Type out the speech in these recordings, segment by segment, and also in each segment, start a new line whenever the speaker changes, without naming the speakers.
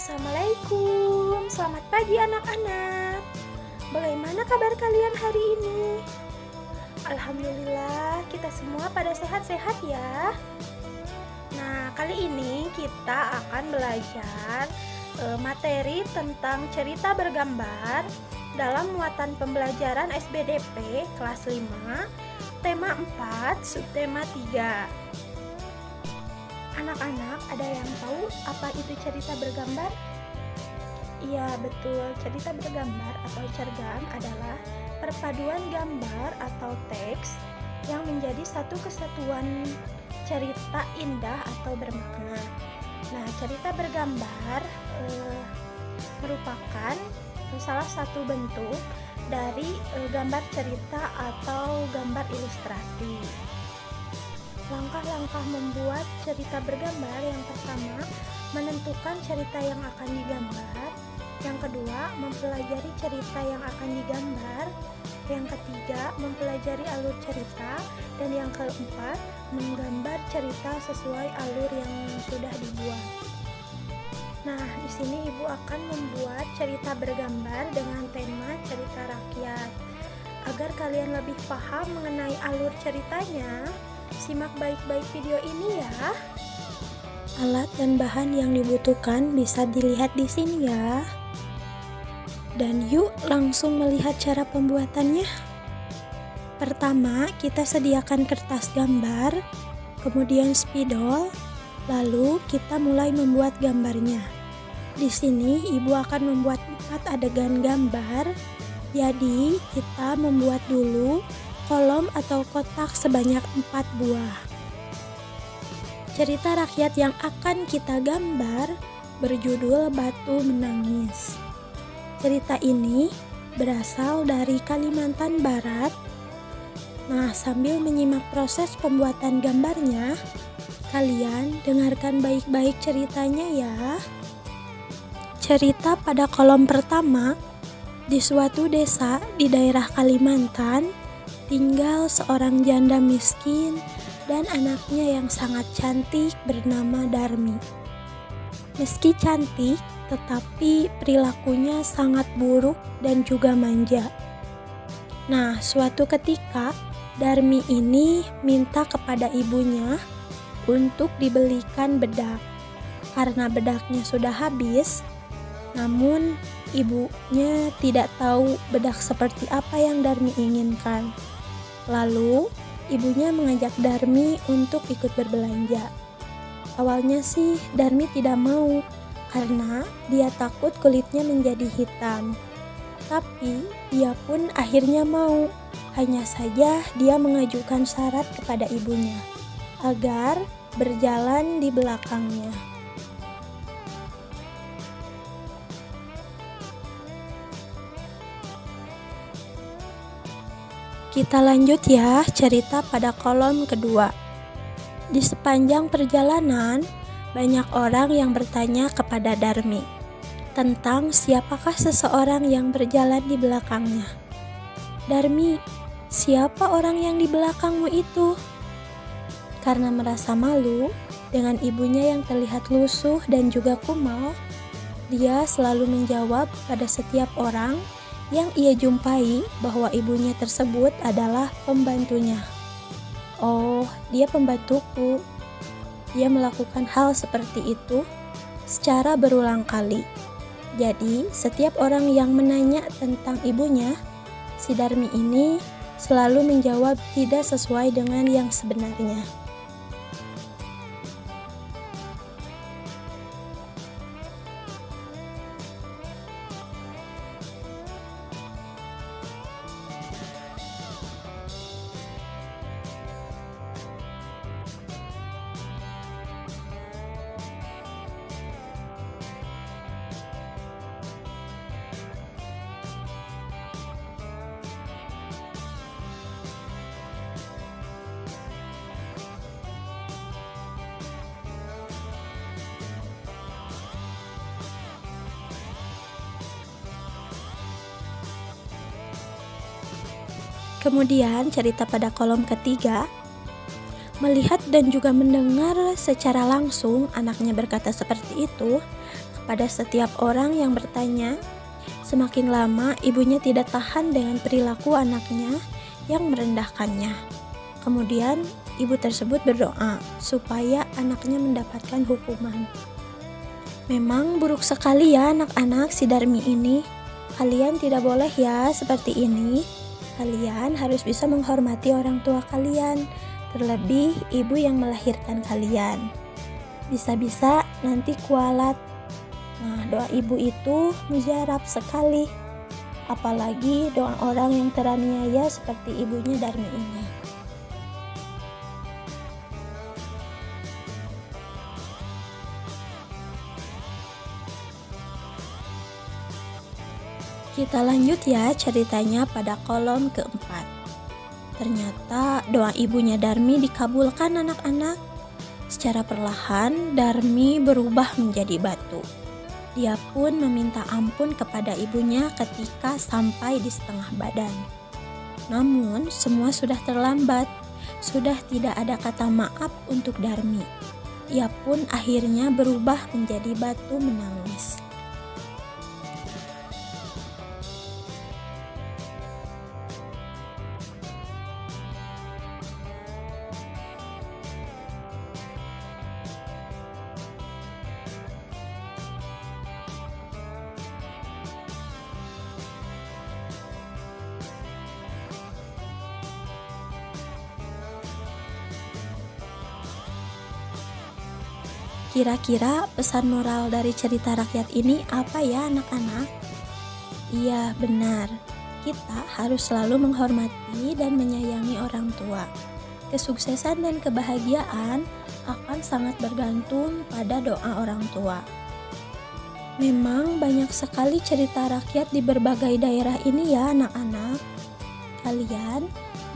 Assalamualaikum, selamat pagi anak-anak. Bagaimana kabar kalian hari ini? Alhamdulillah kita semua pada sehat-sehat ya. Nah, kali ini kita akan belajar materi tentang cerita bergambar dalam muatan pembelajaran SBDP kelas 5, tema 4, subtema 3. Anak-anak, ada yang tahu apa itu cerita bergambar? Iya, betul. Cerita bergambar atau cergam adalah perpaduan gambar atau teks yang menjadi satu kesatuan cerita indah atau bermakna. Nah, cerita bergambar merupakan salah satu bentuk dari gambar cerita atau gambar ilustrasi. Langkah-langkah membuat cerita bergambar: yang pertama, menentukan cerita yang akan digambar. Yang kedua, mempelajari cerita yang akan digambar. Yang ketiga, mempelajari alur cerita. Dan yang keempat, menggambar cerita sesuai alur yang sudah dibuat. Nah, di sini Ibu akan membuat cerita bergambar dengan tema cerita rakyat. Agar kalian lebih paham mengenai alur ceritanya, simak baik-baik video ini ya. Alat dan bahan yang dibutuhkan bisa dilihat di sini ya. Dan yuk langsung melihat cara pembuatannya. Pertama, kita sediakan kertas gambar, kemudian spidol, lalu kita mulai membuat gambarnya. Di sini Ibu akan membuat 4 adegan gambar. Jadi, kita membuat dulu kolom atau kotak sebanyak 4 buah. Cerita rakyat yang akan kita gambar berjudul Batu Menangis. Cerita ini berasal dari Kalimantan Barat. Nah, sambil menyimak proses pembuatan gambarnya, kalian dengarkan baik-baik ceritanya ya. Cerita pada kolom pertama, di suatu desa di daerah Kalimantan, tinggal seorang janda miskin dan anaknya yang sangat cantik bernama Darmi. Meski cantik, tetapi perilakunya sangat buruk dan juga manja. Nah, suatu ketika Darmi ini minta kepada ibunya untuk dibelikan bedak. Karena bedaknya sudah habis, namun ibunya tidak tahu bedak seperti apa yang Darmi inginkan. Lalu, ibunya mengajak Darmi untuk ikut berbelanja. Awalnya sih Darmi tidak mau karena dia takut kulitnya menjadi hitam. Tapi dia pun akhirnya mau. Hanya saja dia mengajukan syarat kepada ibunya agar berjalan di belakangnya. Kita lanjut ya cerita pada kolom kedua. Di sepanjang perjalanan, banyak orang yang bertanya kepada Darmi tentang siapakah seseorang yang berjalan di belakangnya. Darmi, siapa orang yang di belakangmu itu? Karena merasa malu dengan ibunya yang terlihat lusuh dan juga kumal, dia selalu menjawab pada setiap orang yang ia jumpai bahwa ibunya tersebut adalah pembantunya. Oh, dia pembantuku. Dia melakukan hal seperti itu secara berulang kali. Jadi, setiap orang yang menanya tentang ibunya, si Darmi ini selalu menjawab tidak sesuai dengan yang sebenarnya. Kemudian cerita pada kolom ketiga, melihat dan juga mendengar secara langsung anaknya berkata seperti itu, pada setiap orang yang bertanya. Semakin lama, ibunya tidak tahan dengan perilaku anaknya yang merendahkannya. Kemudian, ibu tersebut berdoa supaya anaknya mendapatkan hukuman. Memang buruk sekali ya anak-anak si Darmi ini. Kalian tidak boleh ya seperti ini. Kalian harus bisa menghormati orang tua kalian, terlebih ibu yang melahirkan kalian. Bisa-bisa nanti kualat. Nah, doa ibu itu mujarab sekali. Apalagi doa orang yang teraniaya seperti ibunya Darmi ini. Kita lanjut ya ceritanya pada kolom keempat. Ternyata doa ibunya Darmi dikabulkan anak-anak. Secara perlahan Darmi berubah menjadi batu. Dia pun meminta ampun kepada ibunya ketika sampai di setengah badan. Namun semua sudah terlambat. Sudah tidak ada kata maaf untuk Darmi. Ia pun akhirnya berubah menjadi batu menangis. Kira-kira pesan moral dari cerita rakyat ini apa ya anak-anak? Iya, benar. Kita harus selalu menghormati dan menyayangi orang tua. Kesuksesan dan kebahagiaan akan sangat bergantung pada doa orang tua. Memang banyak sekali cerita rakyat di berbagai daerah ini ya anak-anak. Kalian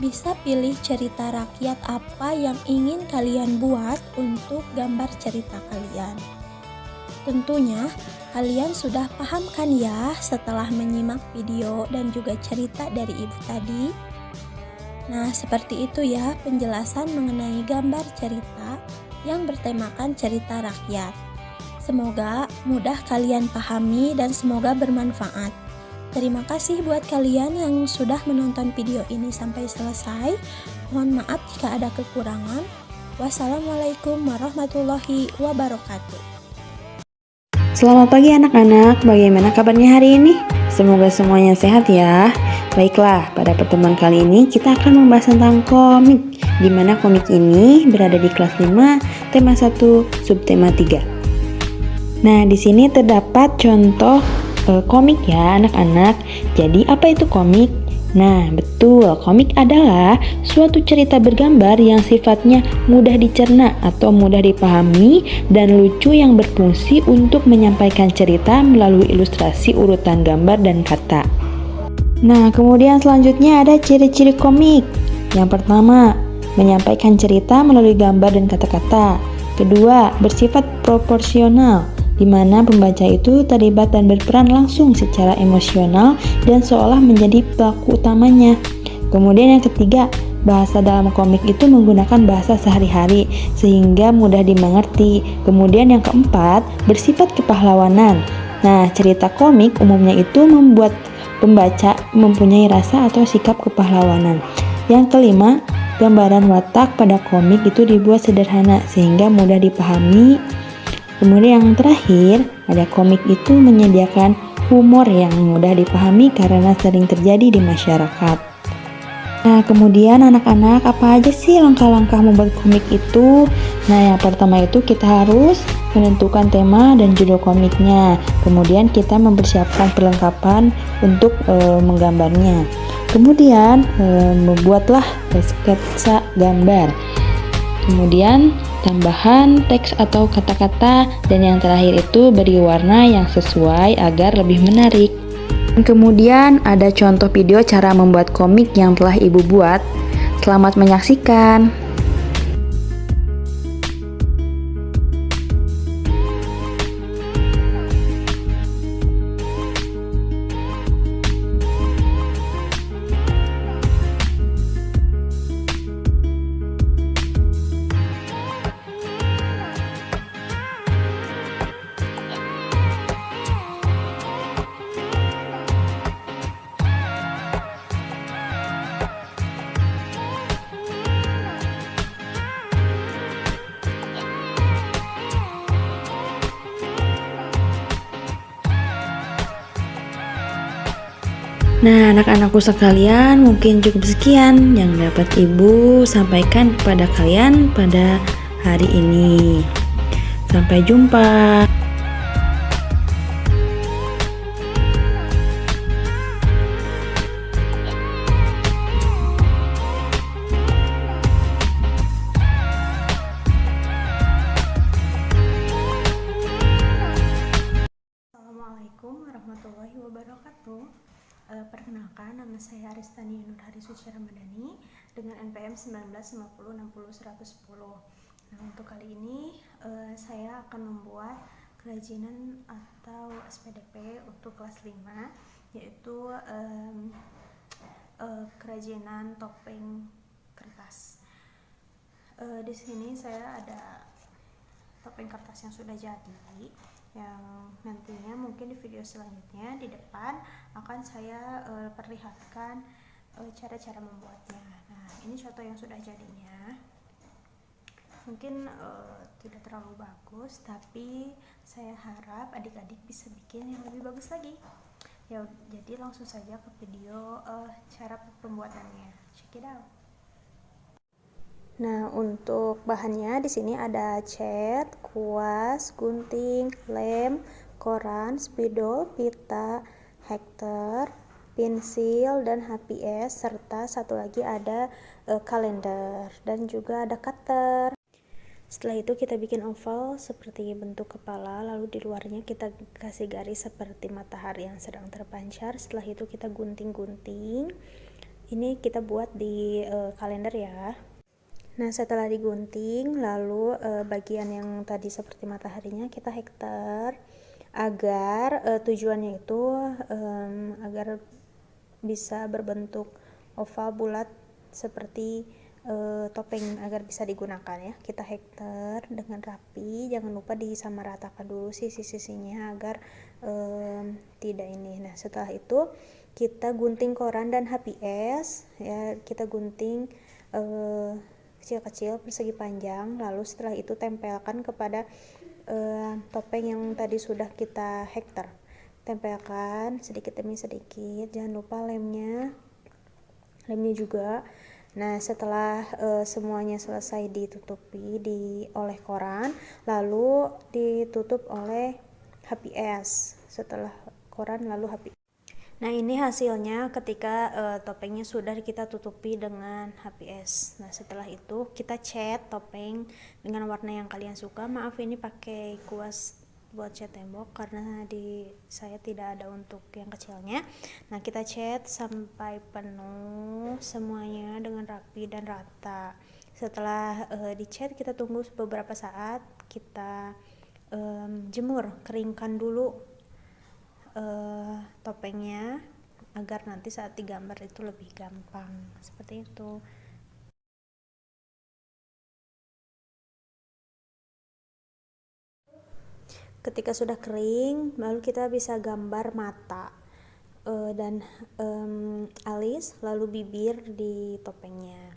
bisa pilih cerita rakyat apa yang ingin kalian buat untuk gambar cerita kalian. Tentunya kalian sudah paham kan ya setelah menyimak video dan juga cerita dari ibu tadi? Nah, seperti itu ya penjelasan mengenai gambar cerita yang bertemakan cerita rakyat. Semoga mudah kalian pahami dan semoga bermanfaat. Terima kasih buat kalian yang sudah menonton video ini sampai selesai. Mohon maaf jika ada kekurangan. Wassalamualaikum warahmatullahi wabarakatuh.
Selamat pagi anak-anak, bagaimana kabarnya hari ini? Semoga semuanya sehat ya. Baiklah, pada pertemuan kali ini kita akan membahas tentang komik, di mana komik ini berada di kelas 5, tema 1, subtema 3. Nah, di sini terdapat contoh komik ya anak-anak. Jadi apa itu komik? Nah, betul, komik adalah suatu cerita bergambar yang sifatnya mudah dicerna atau mudah dipahami dan lucu yang berfungsi untuk menyampaikan cerita melalui ilustrasi urutan gambar dan kata. Nah, kemudian selanjutnya ada ciri-ciri komik. Yang pertama, menyampaikan cerita melalui gambar dan kata-kata. Kedua, bersifat proporsional, di mana pembaca itu terlibat dan berperan langsung secara emosional dan seolah menjadi pelaku utamanya. Kemudian yang ketiga, bahasa dalam komik itu menggunakan bahasa sehari-hari sehingga mudah dimengerti. Kemudian yang keempat, bersifat kepahlawanan. Nah, cerita komik umumnya itu membuat pembaca mempunyai rasa atau sikap kepahlawanan. Yang kelima, gambaran watak pada komik itu dibuat sederhana sehingga mudah dipahami. Kemudian yang terakhir, ada komik itu menyediakan humor yang mudah dipahami karena sering terjadi di masyarakat. Nah, kemudian anak-anak, apa aja sih langkah-langkah membuat komik itu? Nah, yang pertama itu kita harus menentukan tema dan judul komiknya. Kemudian kita mempersiapkan perlengkapan untuk menggambarnya. Kemudian membuatlah sketsa gambar. Kemudian tambahan teks atau kata-kata, dan yang terakhir itu beri warna yang sesuai agar lebih menarik. Kemudian ada contoh video cara membuat komik yang telah ibu buat. Selamat menyaksikan. Nah, anak-anakku sekalian, mungkin cukup sekian yang dapat Ibu sampaikan kepada kalian pada hari ini. Sampai jumpa.
Assalamualaikum warahmatullahi wabarakatuh. Perkenalkan, nama saya Aristani Nur Harisuci Ramadhani dengan NPM 1950606110. Nah, untuk kali ini saya akan membuat kerajinan atau SPDP untuk kelas 5, yaitu kerajinan topeng kertas. Di sini saya ada topeng kertas yang sudah jadi, yang nantinya mungkin di video selanjutnya di depan akan saya perlihatkan cara-cara membuatnya. Nah, ini contoh yang sudah jadinya. Mungkin tidak terlalu bagus, tapi saya harap adik-adik bisa bikin yang lebih bagus lagi. Ya, jadi langsung saja ke video cara pembuatannya. Check it out. Nah, untuk bahannya di sini ada cat, kuas, gunting, lem, koran, spidol, pita, hektar, pensil, dan HPS, serta satu lagi ada kalender dan juga ada cutter. Setelah itu kita bikin oval seperti bentuk kepala, lalu di luarnya kita kasih garis seperti matahari yang sedang terpancar. Setelah itu kita gunting-gunting. Ini kita buat di kalender ya. Nah, setelah digunting, lalu bagian yang tadi seperti mataharinya kita hektar agar tujuannya itu agar bisa berbentuk oval bulat seperti topeng agar bisa digunakan ya. Kita hektar dengan rapi, jangan lupa disamaratakan dulu sisi-sisinya agar tidak ini. Nah, setelah itu kita gunting koran dan HPS ya, kita gunting kecil-kecil persegi panjang, lalu setelah itu tempelkan kepada topeng yang tadi sudah kita hektar. Tempelkan sedikit demi sedikit, jangan lupa lemnya juga. Nah, setelah semuanya selesai ditutupi oleh koran, lalu ditutup oleh HPS. Setelah koran lalu HPS. Nah, ini hasilnya ketika topengnya sudah kita tutupi dengan HPS. Nah, setelah itu kita cat topeng dengan warna yang kalian suka. Maaf, ini pakai kuas buat cat tembok karena di saya tidak ada untuk yang kecilnya. Nah, kita cat sampai penuh semuanya dengan rapi dan rata. Setelah dicat, kita tunggu beberapa saat, kita jemur, keringkan dulu topengnya agar nanti saat digambar itu lebih gampang, seperti itu. Ketika sudah kering, lalu kita bisa gambar mata dan alis, lalu bibir di topengnya.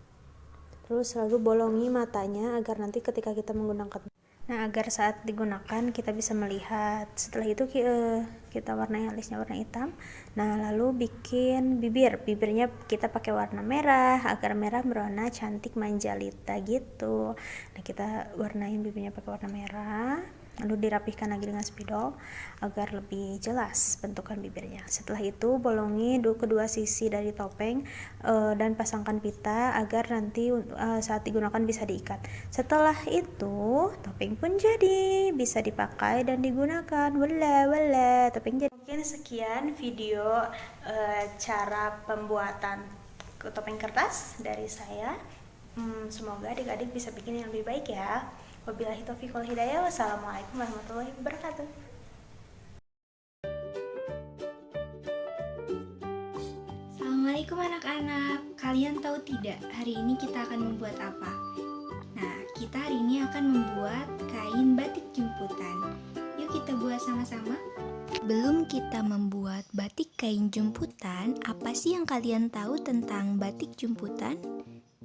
Terus lalu bolongi matanya agar nanti ketika kita menggunakan, nah, agar saat digunakan kita bisa melihat. Setelah itu kita warnai alisnya warna hitam. Nah, lalu bikin bibirnya kita pakai warna merah agar merah berwarna cantik manjalita gitu. Nah, kita warnain bibirnya pakai warna merah, lalu dirapihkan lagi dengan spidol agar lebih jelas bentukan bibirnya. Setelah itu bolongi kedua sisi dari topeng dan pasangkan pita agar nanti saat digunakan bisa diikat. Setelah itu topeng pun jadi, bisa dipakai dan digunakan. Wala topeng jadi. Mungkin sekian video cara pembuatan topeng kertas dari saya. Semoga adik-adik bisa bikin yang lebih baik ya. Wabillahi taufiq wal hidayah. Wassalamualaikum warahmatullahi wabarakatuh.
Assalamualaikum anak-anak. Kalian tahu tidak hari ini kita akan membuat apa? Nah, kita hari ini akan membuat kain batik jemputan. Yuk kita buat sama-sama. Belum kita membuat batik kain jemputan, apa sih yang kalian tahu tentang batik jemputan?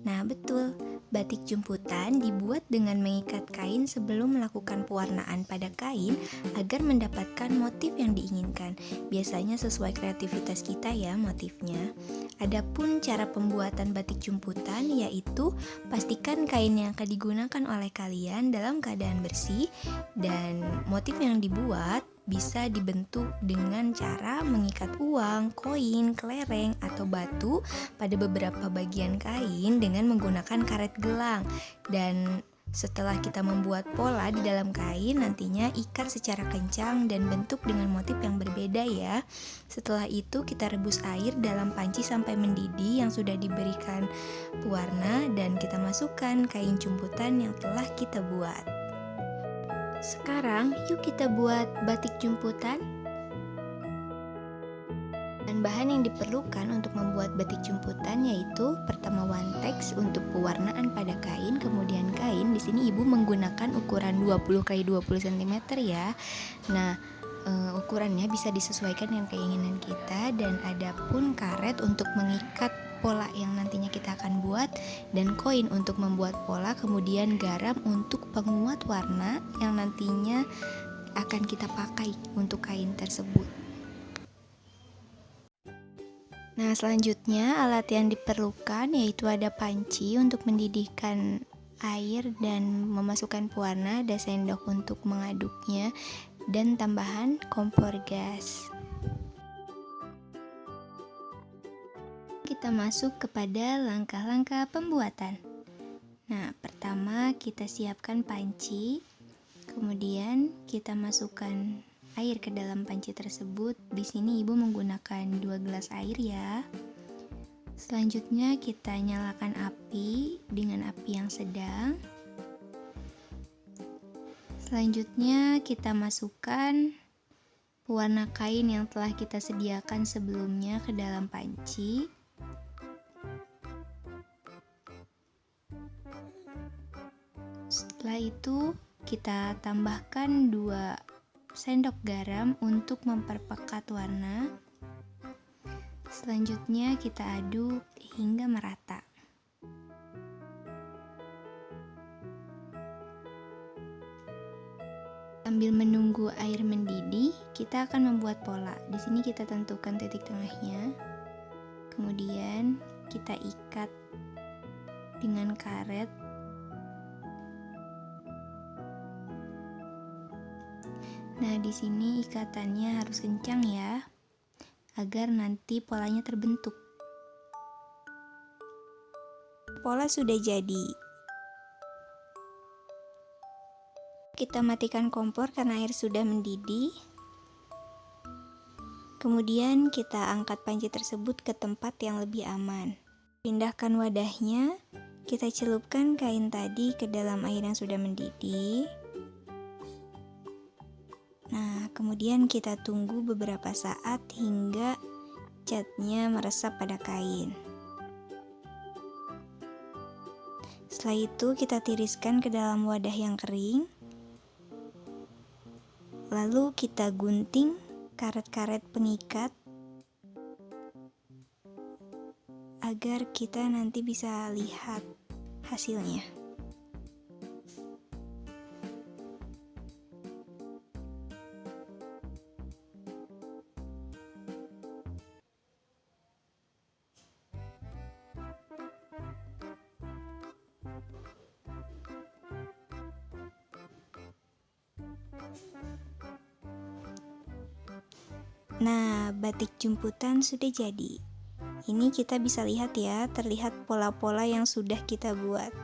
Nah, betul. Batik jemputan dibuat dengan mengikat kain sebelum melakukan pewarnaan pada kain agar mendapatkan motif yang diinginkan. Biasanya sesuai kreativitas kita ya motifnya. Adapun cara pembuatan batik jemputan yaitu pastikan kain yang akan digunakan oleh kalian dalam keadaan bersih dan motif yang dibuat bisa dibentuk dengan cara mengikat uang, koin, kelereng, atau batu pada beberapa bagian kain dengan menggunakan karet gelang. Dan setelah kita membuat pola di dalam kain, nantinya ikat secara kencang dan bentuk dengan motif yang berbeda ya. Setelah itu kita rebus air dalam panci sampai mendidih yang sudah diberikan pewarna dan kita masukkan kain jemputan yang telah kita buat. Sekarang yuk kita buat batik jemputan. Bahan yang diperlukan untuk membuat batik jemputan yaitu pertama wantex untuk pewarnaan pada kain, kemudian kain. Di sini ibu menggunakan ukuran 20 x 20 cm ya. Nah, ukurannya bisa disesuaikan dengan keinginan kita dan ada pun karet untuk mengikat pola yang nantinya kita akan buat dan koin untuk membuat pola, kemudian garam untuk penguat warna yang nantinya akan kita pakai untuk kain tersebut. Nah, selanjutnya alat yang diperlukan yaitu ada panci untuk mendidihkan air dan memasukkan pewarna, ada sendok untuk mengaduknya, dan tambahan kompor gas. Kita masuk kepada langkah-langkah pembuatan. Nah, pertama kita siapkan panci, kemudian kita masukkan air ke dalam panci tersebut. Di sini ibu menggunakan 2 gelas air ya. Selanjutnya kita nyalakan api dengan api yang sedang. Selanjutnya kita masukkan pewarna kain yang telah kita sediakan sebelumnya ke dalam panci. Setelah itu kita tambahkan 2 sendok garam untuk memperpekat warna. Selanjutnya kita aduk hingga merata. Sambil menunggu air mendidih, kita akan membuat pola. Di sini kita tentukan titik tengahnya. Kemudian kita ikat dengan karet. Nah, di sini ikatannya harus kencang ya, agar nanti polanya terbentuk. Pola sudah jadi. Kita matikan kompor karena air sudah mendidih. Kemudian kita angkat panci tersebut ke tempat yang lebih aman. Pindahkan wadahnya, kita celupkan kain tadi ke dalam air yang sudah mendidih. Nah, kemudian kita tunggu beberapa saat hingga catnya meresap pada kain. Setelah itu kita tiriskan ke dalam wadah yang kering. Lalu kita gunting karet-karet pengikat agar kita nanti bisa lihat hasilnya. Nah, batik jemputan sudah jadi. Ini kita bisa lihat ya, terlihat pola-pola yang sudah kita buat.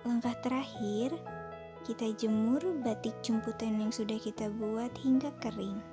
Langkah terakhir, kita jemur batik jemputan yang sudah kita buat hingga kering.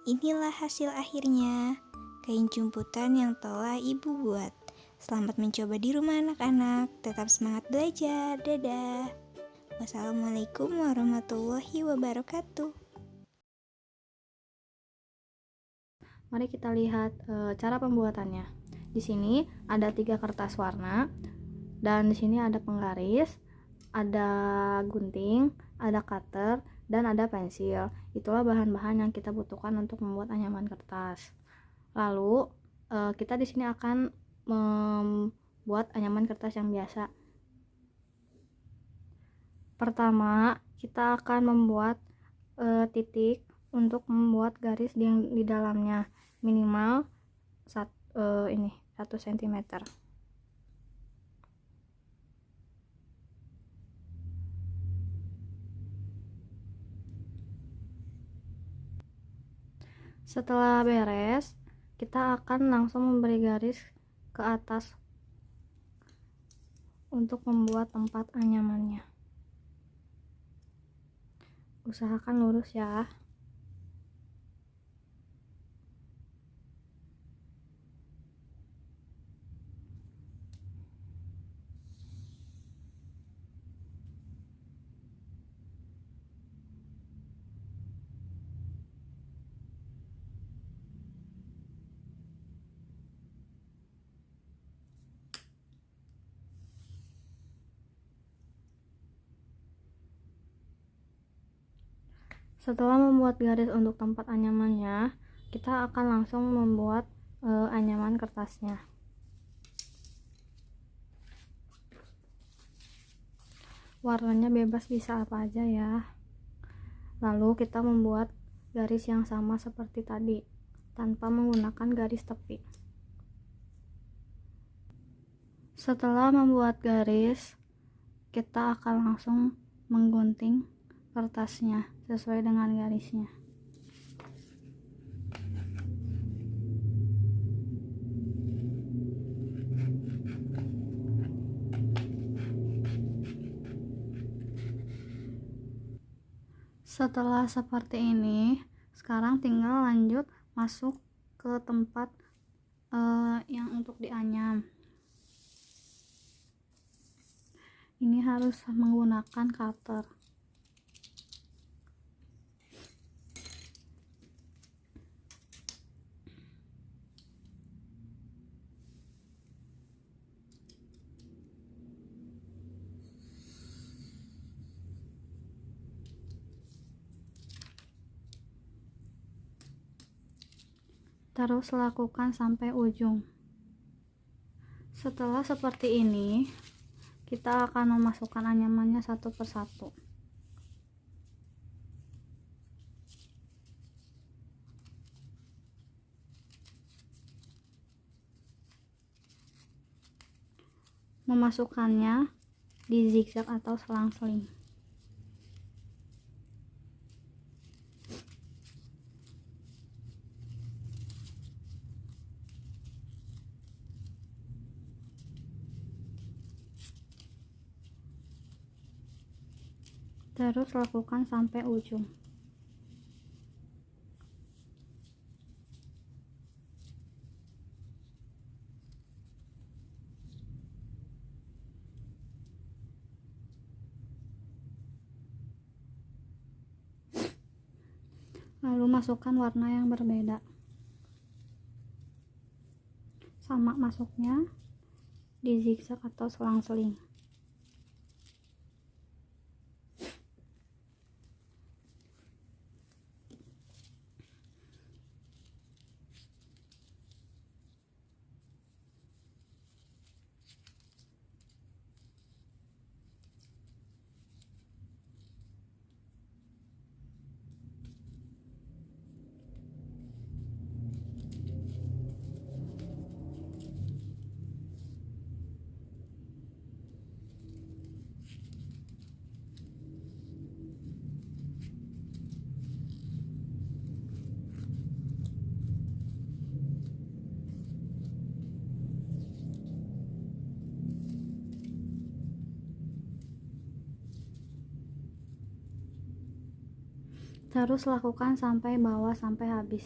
Inilah hasil akhirnya. kain jumputan yang telah ibu buat. Selamat mencoba di rumah anak-anak, tetap semangat belajar, dadah. Wassalamualaikum warahmatullahi wabarakatuh.
Mari kita lihat cara pembuatannya. Di sini ada 3 kertas warna dan di sini ada penggaris, ada gunting, ada cutter, dan ada pensil. Itulah bahan-bahan yang kita butuhkan untuk membuat anyaman kertas. Lalu kita di sini akan membuat anyaman kertas yang biasa. Pertama, kita akan membuat titik untuk membuat garis di dalamnya minimal 1 cm. Setelah beres, kita akan langsung memberi garis ke atas untuk membuat tempat anyamannya. Usahakan lurus ya. Setelah membuat garis untuk tempat anyamannya, kita akan langsung membuat anyaman kertasnya. Warnanya bebas, bisa apa aja ya. Lalu kita membuat garis yang sama seperti tadi, tanpa menggunakan garis tepi. Setelah membuat garis, kita akan langsung menggunting kertasnya sesuai dengan garisnya. Setelah seperti ini, sekarang tinggal lanjut masuk ke tempat yang untuk dianyam. Ini harus menggunakan cutter. Terus lakukan sampai ujung. Setelah seperti ini, kita akan memasukkan anyamannya satu persatu. Memasukkannya di zigzag atau selang-seling. Terus lakukan sampai ujung. Lalu masukkan warna yang berbeda. Sama masuknya di zigzag atau selang-seling. Terus lakukan sampai bawah sampai habis.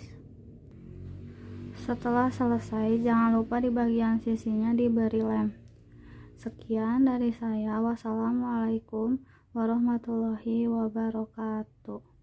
Setelah selesai, jangan lupa di bagian sisinya diberi lem. Sekian dari saya. Wassalamualaikum warahmatullahi wabarakatuh.